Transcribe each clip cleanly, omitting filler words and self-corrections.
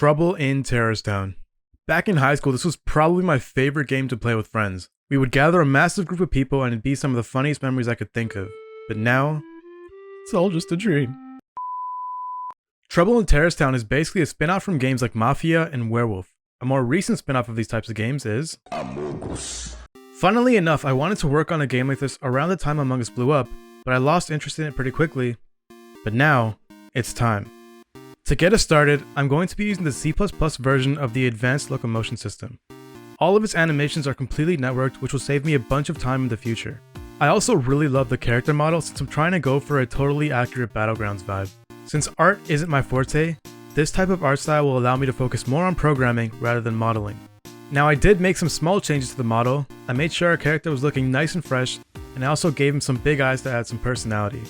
Trouble in Terrorist Town. Back in high school, this was probably my favorite game to play with friends. We would gather a massive group of people and it'd be some of the funniest memories I could think of. But now, it's all just a dream. Trouble in Terrorist Town is basically a spin-off from games like Mafia and Werewolf. A more recent spin-off of these types of games is Among Us. Funnily enough, I wanted to work on a game like this around the time Among Us blew up, but I lost interest in it pretty quickly. But now, it's time. To get us started, I'm going to be using the C++ version of the Advanced Locomotion System. All of its animations are completely networked, which will save me a bunch of time in the future. I also really love the character model since I'm trying to go for a totally accurate Battlegrounds vibe. Since art isn't my forte, this type of art style will allow me to focus more on programming rather than modeling. Now I did make some small changes to the model. I made sure our character was looking nice and fresh, and I also gave him some big eyes to add some personality.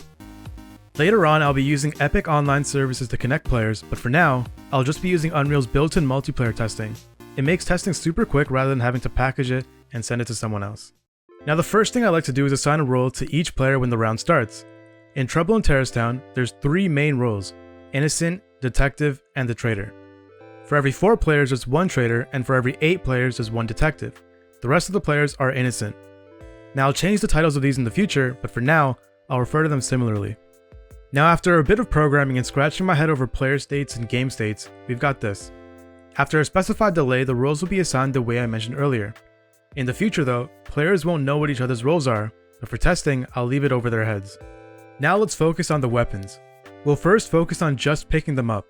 Later on, I'll be using Epic online services to connect players, but for now, I'll just be using Unreal's built-in multiplayer testing. It makes testing super quick rather than having to package it and send it to someone else. Now the first thing I like to do is assign a role to each player when the round starts. In Trouble in Terrorist Town, there's 3 main roles: Innocent, Detective, and the Traitor. For every 4 players there's 1 Traitor, and for every 8 players there's 1 Detective. The rest of the players are Innocent. Now I'll change the titles of these in the future, but for now, I'll refer to them similarly. Now after a bit of programming and scratching my head over player states and game states, we've got this. After a specified delay, the roles will be assigned the way I mentioned earlier. In the future though, players won't know what each other's roles are, but for testing, I'll leave it over their heads. Now let's focus on the weapons. We'll first focus on just picking them up.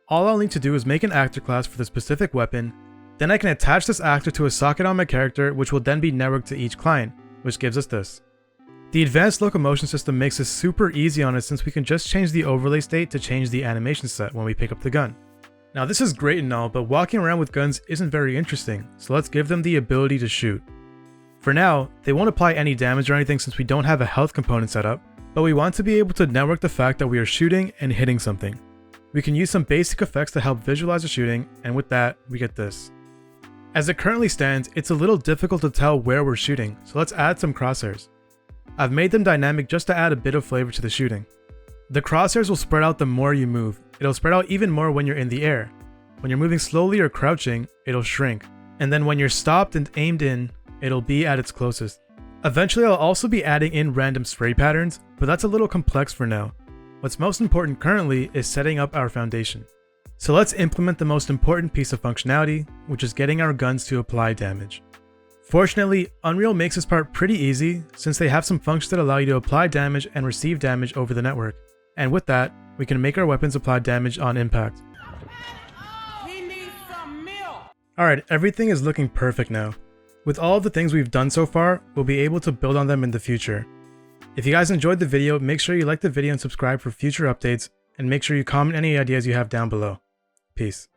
All I'll need to do is make an actor class for the specific weapon, then I can attach this actor to a socket on my character, which will then be networked to each client, which gives us this. The Advanced Locomotion System makes this super easy on us since we can just change the overlay state to change the animation set when we pick up the gun. Now this is great and all, but walking around with guns isn't very interesting, so let's give them the ability to shoot. For now, they won't apply any damage or anything since we don't have a health component set up, but we want to be able to network the fact that we are shooting and hitting something. We can use some basic effects to help visualize the shooting, and with that, we get this. As it currently stands, it's a little difficult to tell where we're shooting, so let's add some crosshairs. I've made them dynamic just to add a bit of flavor to the shooting. The crosshairs will spread out the more you move. It'll spread out even more when you're in the air. When you're moving slowly or crouching, it'll shrink. And then when you're stopped and aimed in, it'll be at its closest. Eventually I'll also be adding in random spray patterns, but that's a little complex for now. What's most important currently is setting up our foundation. So let's implement the most important piece of functionality, which is getting our guns to apply damage. Fortunately, Unreal makes this part pretty easy since they have some functions that allow you to apply damage and receive damage over the network. And with that, we can make our weapons apply damage on impact. Alright, everything is looking perfect now. With all of the things we've done so far, we'll be able to build on them in the future. If you guys enjoyed the video, make sure you like the video and subscribe for future updates, and make sure you comment any ideas you have down below. Peace.